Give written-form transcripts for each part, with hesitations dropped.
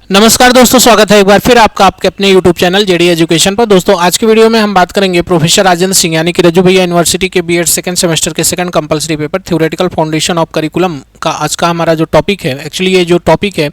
नमस्कार दोस्तों, स्वागत है एक बार फिर आपका आपके अपने YouTube चैनल जेडी एजुकेशन पर। दोस्तों आज की वीडियो में हम बात करेंगे प्रोफेसर राजेंद्र सिंह यानी कि रज्जू भैया यूनिवर्सिटी के बीएड सेकंड सेमेस्टर के second compulsory paper theoretical foundation of curriculum का आज का हमारा जो टॉपिक है, एक्चुअली ये जो टॉपिक है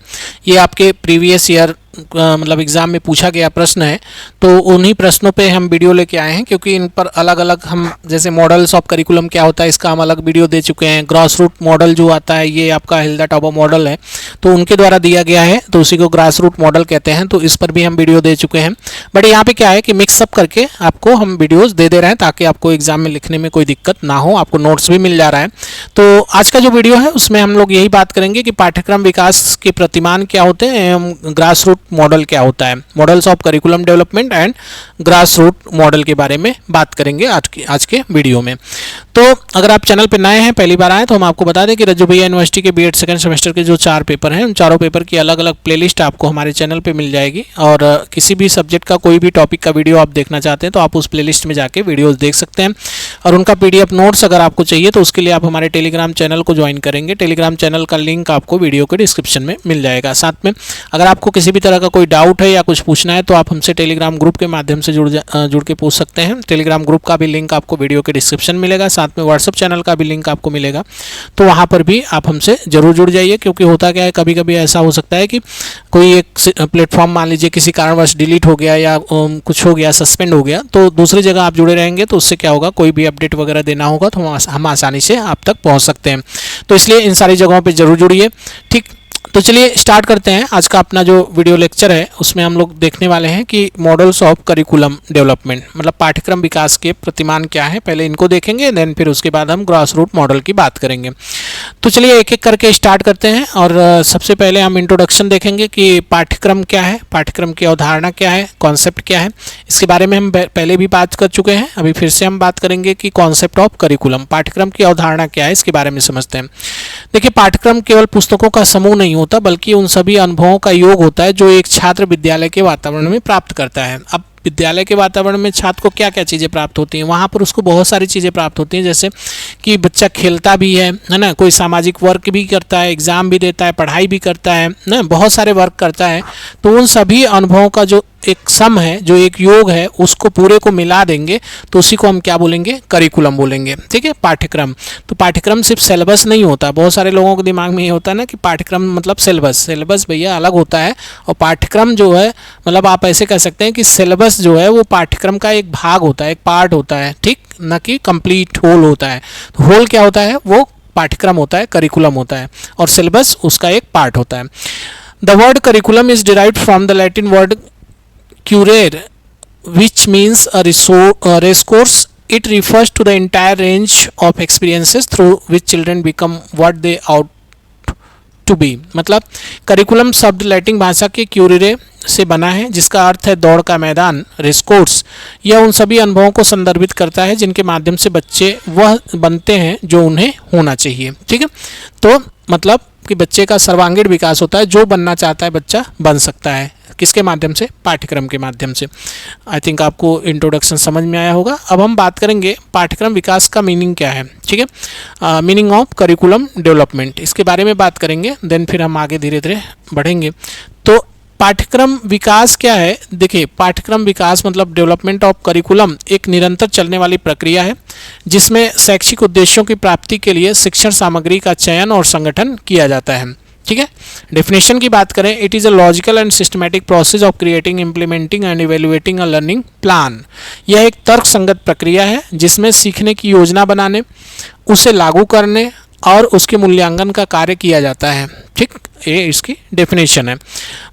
ये आपके प्रीवियस ईयर मतलब एग्जाम में पूछा गया प्रश्न है। तो उन्हीं प्रश्नों पे हम वीडियो लेके आए हैं, क्योंकि इन पर अलग अलग हम जैसे मॉडल्स ऑफ करिकुलम क्या होता है इसका हम अलग वीडियो दे चुके हैं। ग्रास रूट मॉडल जो आता है ये आपका हिल्डा टॉपर मॉडल है, तो उनके द्वारा दिया गया है, तो उसी को ग्रास रूट मॉडल कहते हैं। तो इस पर भी हम वीडियो दे चुके हैं, बट यहाँ पे क्या है कि मिक्सअप करके आपको हम वीडियोज़ दे रहे हैं ताकि आपको एग्जाम में लिखने में कोई दिक्कत ना हो, आपको नोट्स भी मिल जा रहा है। तो आज का जो वीडियो है उसमें हम लोग यही बात करेंगे कि पाठ्यक्रम विकास के प्रतिमान क्या होते हैं एवं ग्रास रूट मॉडल क्या होता है। Models of curriculum development and grass root model के बारे में बात करेंगे आज के वीडियो में। तो अगर आप चैनल पर नए हैं, पहली बार आए, तो हम आपको बता दें कि रज्जू भैया यूनिवर्सिटी के बीएड सेकंड सेमेस्टर के जो 4 पेपर हैं उन चारों पेपर की अलग अलग प्लेलिस्ट आपको हमारे चैनल पे मिल जाएगी। और किसी भी सब्जेक्ट का कोई भी टॉपिक का वीडियो आप देखना चाहते हैं तो आप उस प्लेलिस्ट में जाके वीडियोस देख सकते हैं। और उनका पीडीएफ नोट्स अगर आपको चाहिए तो उसके लिए आप हमारे टेलीग्राम चैनल को ज्वाइन करेंगे। टेलीग्राम चैनल का लिंक आपको वीडियो के डिस्क्रिप्शन में मिल जाएगा। साथ में अगर आपको किसी भी तरह का कोई डाउट है या कुछ पूछना है तो आप हमसे टेलीग्राम ग्रुप के माध्यम से जुड़ के पूछ सकते हैं। टेलीग्राम ग्रुप का भी लिंक आपको वीडियो के डिस्क्रिप्शन मिलेगा, साथ में व्हाट्सअप चैनल का भी लिंक आपको मिलेगा। तो वहाँ पर भी आप हमसे जरूर जुड़ जाइए, क्योंकि होता क्या है कभी कभी ऐसा हो सकता है कि कोई एक प्लेटफॉर्म मान लीजिए किसी कारणवश डिलीट हो गया या कुछ हो गया, सस्पेंड हो गया, तो दूसरी जगह आप जुड़े रहेंगे तो उससे क्या होगा, कोई भी अपडेट वगैरह देना होगा तो हम आसानी से आप तक पहुंच सकते हैं। तो इसलिए इन सारी जगहों पे जरूर जुड़िए। ठीक, तो चलिए स्टार्ट करते हैं आज का अपना जो वीडियो लेक्चर है। उसमें हम लोग देखने वाले हैं कि मॉडल्स ऑफ करिकुलम डेवलपमेंट मतलब पाठ्यक्रम विकास के प्रतिमान क्या है, पहले इनको देखेंगे, देन फिर उसके बाद हम ग्रास रूट मॉडल की बात करेंगे। तो चलिए एक एक करके स्टार्ट करते हैं। और सबसे पहले हम इंट्रोडक्शन देखेंगे कि पाठ्यक्रम क्या है, पाठ्यक्रम की अवधारणा क्या है, कॉन्सेप्ट क्या है। इसके बारे में हम पहले भी बात कर चुके हैं, अभी फिर से हम बात करेंगे कि कॉन्सेप्ट ऑफ करिकुलम, पाठ्यक्रम की अवधारणा क्या है, इसके बारे में समझते हैं। देखिए, पाठ्यक्रम केवल पुस्तकों का समूह नहीं होता, बल्कि उन सभी अनुभवों का योग होता है जो एक छात्र विद्यालय के वातावरण में प्राप्त करता है। अब विद्यालय के वातावरण में छात्र को क्या क्या चीज़ें प्राप्त होती हैं, वहाँ पर उसको बहुत सारी चीज़ें प्राप्त होती हैं, जैसे कि बच्चा खेलता भी है ना, कोई सामाजिक वर्क भी करता है, एग्ज़ाम भी देता है, पढ़ाई भी करता है ना, बहुत सारे वर्क करता है। तो उन सभी अनुभवों का जो एक सम है, जो एक योग है, उसको पूरे को मिला देंगे तो उसी को हम क्या बोलेंगे, करिकुलम बोलेंगे। ठीक है, पाठ्यक्रम। तो पाठ्यक्रम सिर्फ सिलेबस नहीं होता, बहुत सारे लोगों के दिमाग में ये होता है ना कि पाठ्यक्रम मतलब सिलेबस भैया अलग होता है, और पाठ्यक्रम जो है मतलब आप ऐसे कह सकते हैं कि सिलेबस जो है वो पाठ्यक्रम का एक भाग होता है, एक पार्ट होता है, ठीक, न कि कंप्लीट होल होता है। तो होल क्या होता है, वो पाठ्यक्रम होता है, करिकुलम होता है, और सिलेबस उसका एक पार्ट होता है। The word curriculum is derived from the Latin word currere, which means a race course. It refers to the entire range of experiences through which children become what they ought to be. मतलब curriculum शब्द Latin भाषा के क्यूरेरे से बना है, जिसका अर्थ है दौड़ का मैदान, रेस कोर्स। यह उन सभी अनुभवों को संदर्भित करता है जिनके माध्यम से बच्चे वह बनते हैं जो उन्हें होना चाहिए। ठीक है, तो मतलब कि बच्चे का सर्वांगीण विकास होता है, जो बनना चाहता है बच्चा बन सकता है, किसके माध्यम से, पाठ्यक्रम के माध्यम से। आई थिंक आपको इंट्रोडक्शन समझ में आया होगा। अब हम बात करेंगे पाठ्यक्रम विकास का मीनिंग क्या है। ठीक है, मीनिंग ऑफ करिकुलम डेवलपमेंट, इसके बारे में बात करेंगे, देन फिर हम आगे धीरे धीरे बढ़ेंगे। तो पाठ्यक्रम विकास क्या है, देखिए, पाठ्यक्रम विकास मतलब डेवलपमेंट ऑफ करिकुलम एक निरंतर चलने वाली प्रक्रिया है जिसमें शैक्षिक उद्देश्यों की प्राप्ति के लिए शिक्षण सामग्री का चयन और संगठन किया जाता है। ठीक है, डेफिनेशन की बात करें, it is a logical and systematic process of creating, implementing and evaluating a learning plan. यह एक तर्क संगत प्रक्रिया है जिसमें सीखने की योजना बनाने, उसे लागू करने और उसके मूल्यांकन का कार्य किया जाता है। ठीक, ये इसकी डेफिनेशन है।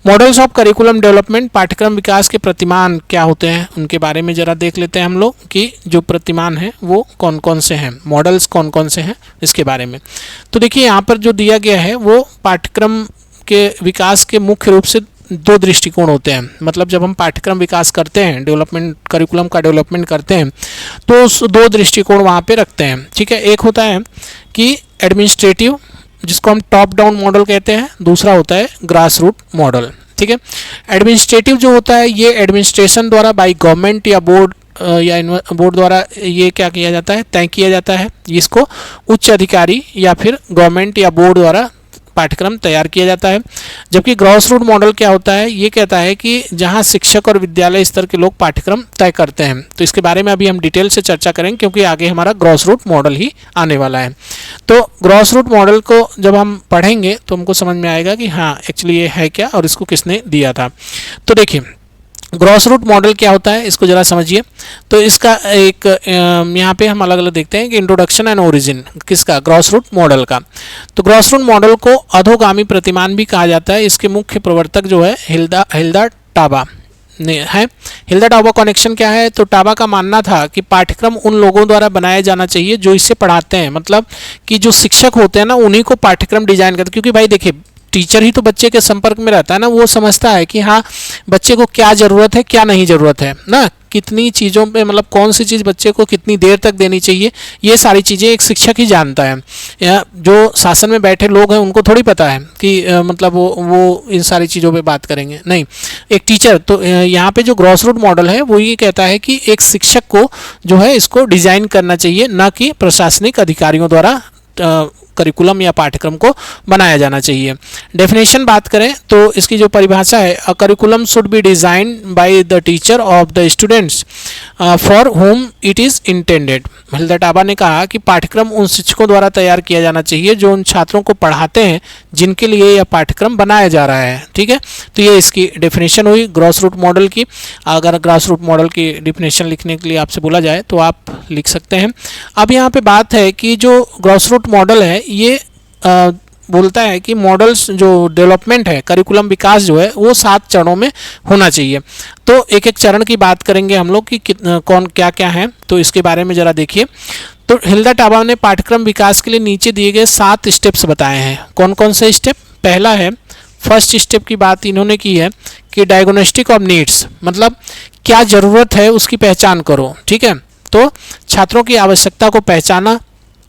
मॉडल्स ऑफ करिकुलम डेवलपमेंट, पाठ्यक्रम विकास के प्रतिमान क्या होते हैं उनके बारे में जरा देख लेते हैं हम लोग कि जो प्रतिमान हैं वो कौन कौन से हैं, मॉडल्स कौन कौन से हैं इसके बारे में। तो देखिए, यहाँ पर जो दिया गया है वो पाठ्यक्रम के विकास के मुख्य रूप से 2 दृष्टिकोण होते हैं। मतलब जब हम पाठ्यक्रम विकास करते हैं, डेवलपमेंट, करिकुलम का डेवलपमेंट करते हैं, तो उस 2 दृष्टिकोण वहाँ पे रखते हैं। ठीक है, एक होता है कि एडमिनिस्ट्रेटिव, जिसको हम टॉप डाउन मॉडल कहते हैं, दूसरा होता है ग्रास रूट मॉडल। ठीक है, एडमिनिस्ट्रेटिव जो होता है ये एडमिनिस्ट्रेशन द्वारा बाई गवर्नमेंट या बोर्ड द्वारा ये क्या किया जाता है, तय किया जाता है। इसको उच्च अधिकारी या फिर गवर्नमेंट या बोर्ड द्वारा पाठ्यक्रम तैयार किया जाता है। जबकि ग्रॉस रूट मॉडल क्या होता है, ये कहता है कि जहाँ शिक्षक और विद्यालय स्तर के लोग पाठ्यक्रम तय करते हैं। तो इसके बारे में अभी हम डिटेल से चर्चा करेंगे, क्योंकि आगे हमारा ग्रॉस रूट मॉडल ही आने वाला है। तो ग्रॉस रूट मॉडल को जब हम पढ़ेंगे तो हमको समझ में आएगा कि हाँ एक्चुअली ये है क्या और इसको किसने दिया था। तो देखिए ग्रॉस रूट मॉडल क्या होता है, इसको ज़रा समझिए। तो इसका एक यहाँ पे हम अलग अलग देखते हैं कि इंट्रोडक्शन एंड ओरिजिन किसका, ग्रॉस रूट मॉडल का। तो ग्रॉस रूट मॉडल को अधोगामी प्रतिमान भी कहा जाता है। इसके मुख्य प्रवर्तक जो है हिल्दा टाबा है। हिल्दा टाबा कनेक्शन क्या है, तो टाबा का मानना था कि पाठ्यक्रम उन लोगों द्वारा बनाया जाना चाहिए जो इसे पढ़ाते हैं, मतलब कि जो शिक्षक होते हैं ना उन्हीं को पाठ्यक्रम डिजाइन करते, क्योंकि भाई देखिए टीचर ही तो बच्चे के संपर्क में रहता है ना, वो समझता है कि हाँ बच्चे को क्या ज़रूरत है क्या नहीं ज़रूरत है ना, कितनी चीज़ों पे मतलब कौन सी चीज़ बच्चे को कितनी देर तक देनी चाहिए, ये सारी चीज़ें एक शिक्षक ही जानता है। या जो शासन में बैठे लोग हैं उनको थोड़ी पता है कि मतलब वो इन सारी चीज़ों पे बात करेंगे, नहीं एक टीचर। तो यहाँ पे जो ग्रॉस रूट मॉडल है वो ये कहता है कि एक शिक्षक को जो है इसको डिज़ाइन करना चाहिए, ना कि प्रशासनिक अधिकारियों द्वारा करिकुलम या पाठ्यक्रम को बनाया जाना चाहिए। डेफिनेशन बात करें तो इसकी जो परिभाषा है, a curriculum should be design by the teacher of the students for whom it is intended. Hilda Taba ने कहा कि पाठ्यक्रम उन शिक्षकों द्वारा तैयार किया जाना चाहिए जो उन छात्रों को पढ़ाते हैं जिनके लिए यह पाठ्यक्रम बनाया जा रहा है। ठीक है, तो ये इसकी डेफिनेशन हुई ग्रॉस रूट मॉडल की। अगर ग्रॉस रूट मॉडल की डेफिनेशन लिखने के लिए आपसे बोला जाए तो आप लिख सकते हैं। अब यहाँ पे बात है कि जो ग्रॉस रूट मॉडल है ये बोलता है कि मॉडल्स जो डेवलपमेंट है, करिकुलम विकास जो है वो 7 चरणों में होना चाहिए। तो एक एक चरण की बात करेंगे हम लोग कि कौन क्या क्या है, तो इसके बारे में ज़रा देखिए। तो हिल्दा टाबा ने पाठ्यक्रम विकास के लिए नीचे दिए गए 7 स्टेप्स बताए हैं। कौन कौन से स्टेप, पहला है फर्स्ट स्टेप की बात इन्होंने की है कि डायग्नोस्टिक ऑफ नीड्स, मतलब क्या ज़रूरत है उसकी पहचान करो। ठीक है, तो छात्रों की आवश्यकता को पहचाना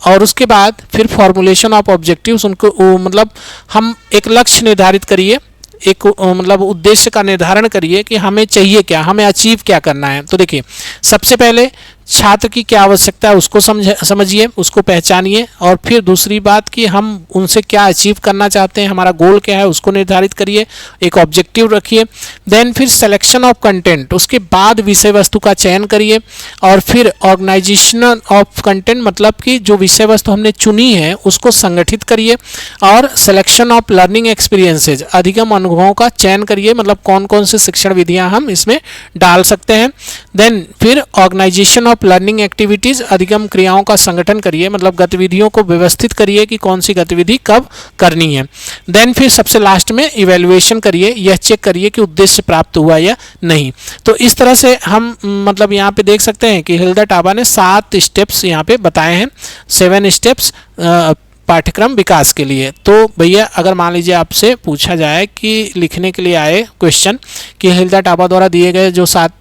और उसके बाद फिर फॉर्मुलेशन ऑफ ऑब्जेक्टिव्स, उनको मतलब हम एक लक्ष्य निर्धारित करिए, एक मतलब उद्देश्य का निर्धारण करिए कि हमें चाहिए क्या, हमें अचीव क्या करना है। तो देखिए सबसे पहले छात्र की क्या आवश्यकता है उसको समझिए, उसको पहचानिए, और फिर दूसरी बात कि हम उनसे क्या अचीव करना चाहते हैं, हमारा गोल क्या है उसको निर्धारित करिए, एक ऑब्जेक्टिव रखिए। देन फिर सिलेक्शन ऑफ कंटेंट, उसके बाद विषय वस्तु का चयन करिए, और फिर ऑर्गेनाइजेशन ऑफ कंटेंट, मतलब कि जो विषय वस्तु हमने चुनी है उसको संगठित करिए, और सिलेक्शन ऑफ लर्निंग एक्सपीरियंसेज, अधिगम अनुभवों का चयन करिए, मतलब कौन कौन से शिक्षण विधियाँ हम इसमें डाल सकते हैं। देन फिर ऑर्गेनाइजेशन ऑफ लर्निंग एक्टिविटीज़, अधिगम क्रियाओं का संगठन करिए, मतलब गतिविधियों को व्यवस्थित करिए कि कौन सी गतिविधि कब करनी है। देन फिर सबसे लास्ट में इवैल्यूएशन करिए, यह चेक करिए कि उद्देश्य प्राप्त हुआ या नहीं। तो इस तरह से हम मतलब यहाँ पे देख सकते हैं कि हिल्दा टाबा ने 7 स्टेप्स यहाँ पे बताए हैं, 7 स्टेप्स पाठ्यक्रम विकास के लिए। तो भैया अगर मान लीजिए आपसे पूछा जाए कि लिखने के लिए आए क्वेश्चन कि हिल्दा टाबा द्वारा दिए गए जो 7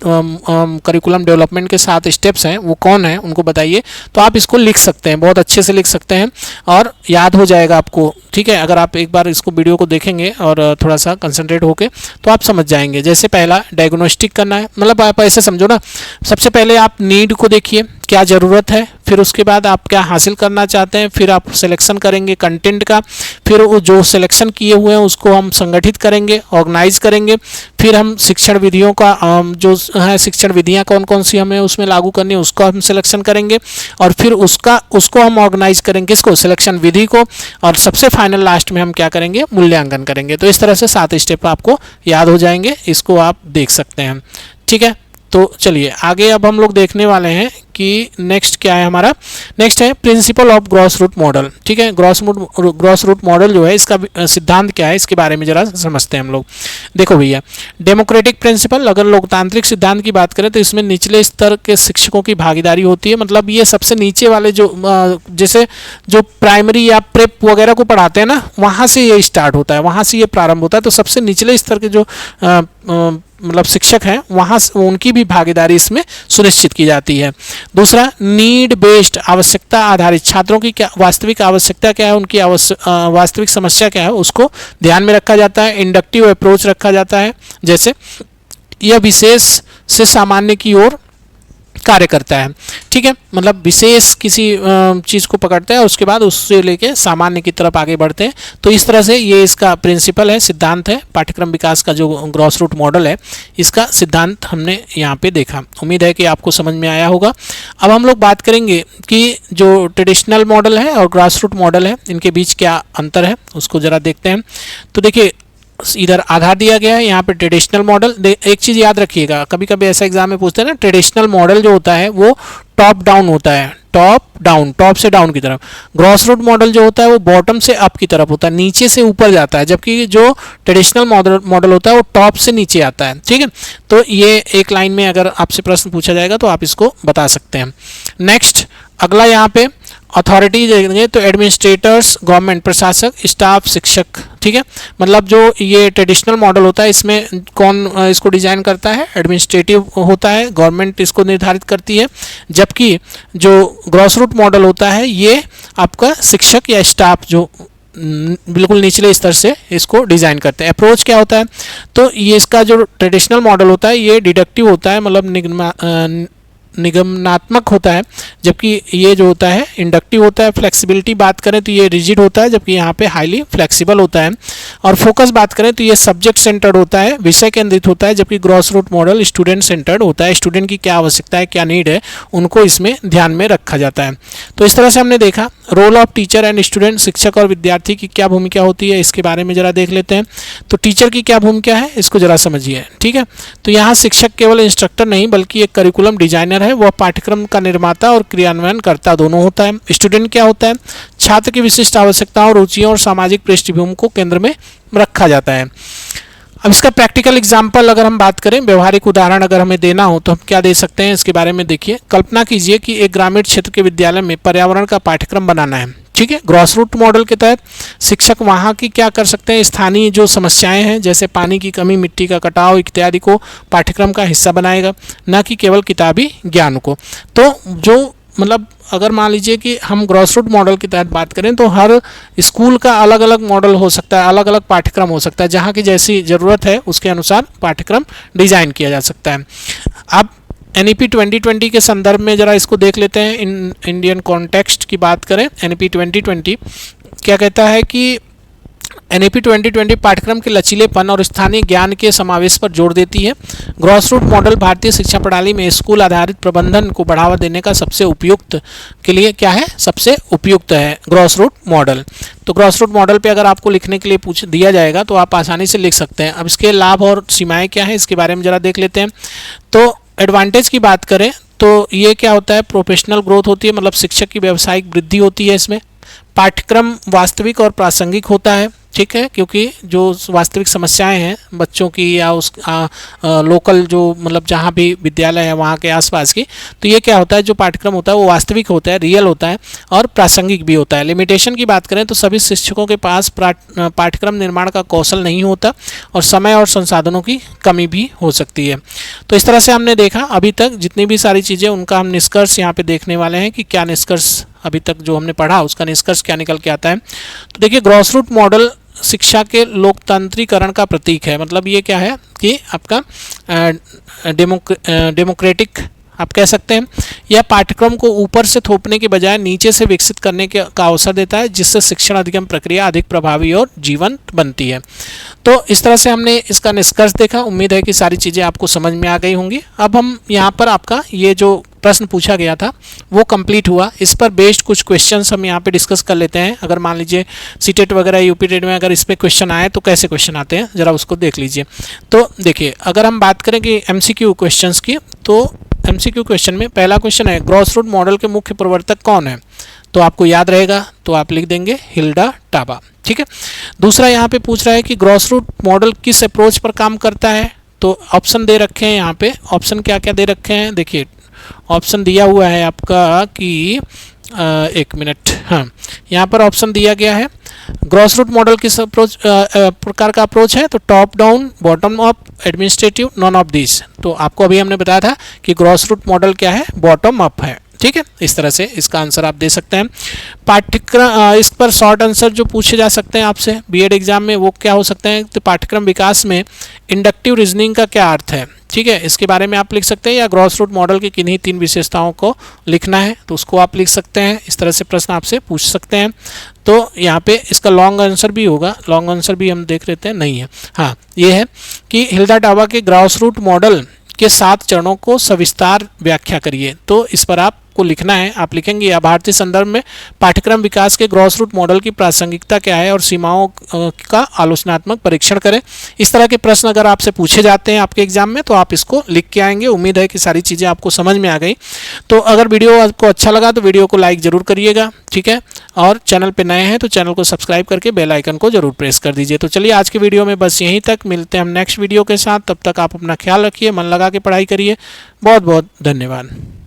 करिकुलम डेवलपमेंट के 7 स्टेप्स हैं वो कौन है उनको बताइए, तो आप इसको लिख सकते हैं, बहुत अच्छे से लिख सकते हैं और याद हो जाएगा आपको। ठीक है, अगर आप एक बार इसको वीडियो को देखेंगे और थोड़ा सा कंसंट्रेट होके तो आप समझ जाएंगे। जैसे पहला डायग्नोस्टिक करना है, मतलब आप ऐसे समझो ना, सबसे पहले आप नीड को देखिए क्या ज़रूरत है, फिर उसके बाद आप क्या हासिल करना चाहते हैं, फिर आप सिलेक्शन करेंगे कंटेंट का, फिर वो जो सिलेक्शन किए हुए हैं उसको हम संगठित करेंगे, ऑर्गेनाइज करेंगे, फिर हम शिक्षण विधियों का जो है शिक्षण विधियां कौन कौन सी हमें उसमें लागू करनी है उसको हम सिलेक्शन करेंगे, और फिर उसको हम ऑर्गेनाइज करेंगे, किसको, सिलेक्शन विधि को, और सबसे फाइनल लास्ट में हम क्या करेंगे, मूल्यांकन करेंगे। तो इस तरह से 7 स्टेप आपको याद हो जाएंगे, इसको आप देख सकते हैं। ठीक है, तो चलिए आगे अब हम लोग देखने वाले हैं कि नेक्स्ट क्या है हमारा। नेक्स्ट है principle of gross root model. ठीक है, ग्रॉस रूट मॉडल जो है इसका सिद्धांत क्या है इसके बारे में जरा समझते हैं हम लोग। देखो भैया, डेमोक्रेटिक प्रिंसिपल, अगर लोकतांत्रिक सिद्धांत की बात करें तो इसमें निचले स्तर के शिक्षकों की भागीदारी होती है, मतलब ये सबसे नीचे वाले जो जैसे जो प्राइमरी या प्रेप वगैरह को पढ़ाते हैं ना, वहाँ से ये स्टार्ट होता है, वहाँ से ये प्रारंभ होता है। तो सबसे निचले स्तर के जो मतलब शिक्षक हैं वहाँ उनकी भी भागीदारी इसमें सुनिश्चित की जाती है। दूसरा, नीड बेस्ड, आवश्यकता आधारित, छात्रों की क्या वास्तविक आवश्यकता क्या है, उनकी वास्तविक समस्या क्या है उसको ध्यान में रखा जाता है। इंडक्टिव अप्रोच रखा जाता है, जैसे यह विशेष से सामान्य की ओर कार्य करता है। ठीक है, मतलब विशेष किसी चीज़ को पकड़ते हैं और उसके बाद उससे लेके सामान्य की तरफ आगे बढ़ते हैं। तो इस तरह से ये इसका प्रिंसिपल है, सिद्धांत है, पाठ्यक्रम विकास का जो ग्रॉस रूट मॉडल है इसका सिद्धांत हमने यहाँ पे देखा। उम्मीद है कि आपको समझ में आया होगा। अब हम लोग बात करेंगे कि जो ट्रेडिशनल मॉडल है और ग्रॉस रूट मॉडल है इनके बीच क्या अंतर है उसको ज़रा देखते हैं। तो देखिए, इधर आधार दिया गया है, यहाँ पे ट्रेडिशनल मॉडल। एक चीज़ याद रखिएगा, कभी कभी ऐसा एग्जाम में पूछते हैं ना, ट्रेडिशनल मॉडल जो होता है वो टॉप डाउन होता है, टॉप डाउन, टॉप से डाउन की तरफ। ग्रॉस रूट मॉडल जो होता है वो बॉटम से अप की तरफ होता है, नीचे से ऊपर जाता है, जबकि जो ट्रेडिशनल मॉडल होता है वो टॉप से नीचे आता है। ठीक है, तो ये एक लाइन में अगर आपसे प्रश्न पूछा जाएगा तो आप इसको बता सकते हैं। नेक्स्ट, अगला यहाँ पे अथॉरिटी देंगे तो एडमिनिस्ट्रेटर्स, गवर्नमेंट, प्रशासक, स्टाफ, शिक्षक। ठीक है, मतलब जो ये ट्रेडिशनल मॉडल होता है इसमें कौन इसको डिजाइन करता है, एडमिनिस्ट्रेटिव होता है, गवर्नमेंट इसको निर्धारित करती है, जबकि जो ग्रॉस रूट मॉडल होता है ये आपका शिक्षक या स्टाफ जो बिल्कुल निचले स्तर से इसको डिज़ाइन करते हैं। अप्रोच क्या होता है, तो ये इसका जो ट्रेडिशनल मॉडल होता है ये डिडक्टिव होता है, मतलब निगमनात्मक होता है, जबकि ये जो होता है इंडक्टिव होता है। फ्लेक्सिबिलिटी बात करें तो ये रिजिड होता है, जबकि यहाँ पे हाईली फ्लेक्सिबल होता है। और फोकस बात करें तो ये सब्जेक्ट सेंटर्ड होता है, विषय केंद्रित होता है, जबकि gross root model student centred होता है। स्टूडेंट की क्या आवश्यकता है, क्या नीड है, उनको इसमें ध्यान में रखा जाता है। तो इस तरह से हमने देखा role of teacher and student, शिक्षक और विद्यार्थी की क्या भूमिका होती है, इसके बारे में जरा देख लेते हैं। तो टीचर की क्या भूमिका है इसको जरा समझिए। ठीक है, तो यहाँ शिक्षक केवल इंस्ट्रक्टर नहीं बल्कि एक करिकुलम डिजाइनर है, वह पाठ्यक्रम का निर्माता और क्रियान्वयन करता दोनों होता है। स्टूडेंट क्या होता है, छात्र की विशिष्ट आवश्यकताओं, रुचियों और सामाजिक पृष्ठभूमि को केंद्र में रखा जाता है। अब इसका प्रैक्टिकल एग्जाम्पल अगर हम बात करें, व्यवहारिक उदाहरण अगर हमें देना हो तो हम क्या दे सकते हैं इसके बारे में देखिए। कल्पना कीजिए कि एक ग्रामीण क्षेत्र के विद्यालय में पर्यावरण का पाठ्यक्रम बनाना है। ठीक है, ग्रॉस रूट मॉडल के तहत शिक्षक वहाँ की क्या कर सकते हैं, स्थानीय जो समस्याएं हैं जैसे पानी की कमी, मिट्टी का कटाव इत्यादि को पाठ्यक्रम का हिस्सा बनाएगा, न कि केवल किताबी ज्ञान को। तो जो मतलब अगर मान लीजिए कि हम ग्रॉस रूट मॉडल के तहत बात करें तो हर स्कूल का अलग अलग मॉडल हो सकता है, अलग अलग पाठ्यक्रम हो सकता है, जहाँ की जैसी ज़रूरत है उसके अनुसार पाठ्यक्रम डिज़ाइन किया जा सकता है। अब NEP 2020 के संदर्भ में ज़रा इसको देख लेते हैं। इंडियन कॉन्टेक्स्ट की बात करें, NEP 2020 क्या कहता है कि NEP 2020 पाठ्यक्रम के लचीलेपन और स्थानीय ज्ञान के समावेश पर जोर देती है। ग्रॉस रूट मॉडल भारतीय शिक्षा प्रणाली में स्कूल आधारित प्रबंधन को बढ़ावा देने का सबसे उपयुक्त के लिए क्या है, सबसे उपयुक्त है ग्रॉस रूट मॉडल। तो ग्रॉस रूट मॉडल पे अगर आपको लिखने के लिए पूछ दिया जाएगा तो आप आसानी से लिख सकते हैं। अब इसके लाभ और सीमाएँ क्या हैं इसके बारे में ज़रा देख लेते हैं। तो एडवांटेज की बात करें तो ये क्या होता है, प्रोफेशनल ग्रोथ होती है, मतलब शिक्षक की व्यावसायिक वृद्धि होती है इसमें। पाठ्यक्रम वास्तविक और प्रासंगिक होता है। ठीक है, क्योंकि जो वास्तविक समस्याएं हैं बच्चों की या उस लोकल जो मतलब जहाँ भी विद्यालय है वहाँ के आसपास की, तो ये क्या होता है, जो पाठ्यक्रम होता है वो वास्तविक होता है, रियल होता है और प्रासंगिक भी होता है। लिमिटेशन की बात करें तो सभी शिक्षकों के पास पाठ्यक्रम निर्माण का कौशल नहीं होता और समय और संसाधनों की कमी भी हो सकती है। तो इस तरह से हमने देखा अभी तक जितनी भी सारी चीज़ें उनका हम निष्कर्ष यहाँ पे देखने वाले हैं कि क्या निष्कर्ष अभी तक जो हमने पढ़ा उसका निष्कर्ष क्या निकल के आता है। तो देखिए, ग्रॉस रूट मॉडल शिक्षा के लोकतंत्रीकरण का प्रतीक है। मतलब ये क्या है कि आपका डेमोक्रेटिक आप कह सकते हैं। यह पाठ्यक्रम को ऊपर से थोपने के बजाय नीचे से विकसित करने का अवसर देता है, जिससे शिक्षण अधिगम प्रक्रिया अधिक प्रभावी और जीवंत बनती है। तो इस तरह से हमने इसका निष्कर्ष देखा। उम्मीद है कि सारी चीज़ें आपको समझ में आ गई होंगी। अब हम यहाँ पर आपका ये जो प्रश्न पूछा गया था वो कंप्लीट हुआ, इस पर बेस्ड कुछ क्वेश्चंस हम यहाँ पे डिस्कस कर लेते हैं। अगर मान लीजिए सीटेट वगैरह यूपी टेट में अगर इस पर क्वेश्चन आए तो कैसे क्वेश्चन आते हैं ज़रा उसको देख लीजिए। तो देखिए, अगर हम बात करें कि MCQ क्वेश्चंस की, तो MCQ क्वेश्चन में पहला क्वेश्चन है ग्रॉस रूट मॉडल के मुख्य प्रवर्तक कौन है। तो आपको याद रहेगा तो आप लिख देंगे हिल्डा टाबा। ठीक है, दूसरा यहाँ पे पूछ रहा है कि ग्रॉस रूट मॉडल किस अप्रोच पर काम करता है। तो ऑप्शन दे रखे हैं यहाँ पे, ऑप्शन क्या क्या दे रखे हैं देखिए। ऑप्शन दिया हुआ है आपका कि एक मिनट, हाँ यहाँ पर ऑप्शन दिया गया है ग्रॉस रूट मॉडल किस अप्रोच प्रकार का अप्रोच है। तो top down, bottom up, administrative, none of this. तो आपको अभी हमने बताया था कि ग्रॉस रूट मॉडल क्या है, बॉटम अप है। ठीक है, इस तरह से इसका आंसर आप दे सकते हैं। पाठ्यक्रम इस पर शॉर्ट आंसर जो पूछे जा सकते हैं आपसे बीएड एग्जाम में वो क्या हो सकते हैं, तो पाठ्यक्रम विकास में इंडक्टिव रीजनिंग का क्या अर्थ है, ठीक है, इसके बारे में आप लिख सकते हैं, या ग्रॉस रूट मॉडल की किन्हीं 3 विशेषताओं को लिखना है तो उसको आप लिख सकते हैं। इस तरह से प्रश्न आपसे पूछ सकते हैं। तो यहाँ पे इसका लॉन्ग आंसर भी होगा, लॉन्ग आंसर भी हम देख लेते हैं, नहीं है, हाँ ये है कि हिल्डा डावा के ग्रॉस रूट मॉडल के 7 चरणों को सविस्तार व्याख्या करिए। तो इस पर आपको लिखना है, आप लिखेंगे या भारतीय संदर्भ में पाठ्यक्रम विकास के ग्रॉस रूट मॉडल की प्रासंगिकता क्या है और सीमाओं का आलोचनात्मक परीक्षण करें। इस तरह के प्रश्न अगर आपसे पूछे जाते हैं आपके एग्जाम में तो आप इसको लिख के आएंगे। उम्मीद है कि सारी चीज़ें आपको समझ में आ गई। तो अगर वीडियो आपको अच्छा लगा तो वीडियो को लाइक ज़रूर करिएगा, ठीक है, और चैनल पे नए हैं तो चैनल को सब्सक्राइब करके बेल आइकन को जरूर प्रेस कर दीजिए। तो चलिए आज के वीडियो में बस यहीं तक, मिलते हैं हम नेक्स्ट वीडियो के साथ। तब तक आप अपना ख्याल रखिए, मन लगा के पढ़ाई करिए। बहुत बहुत धन्यवाद।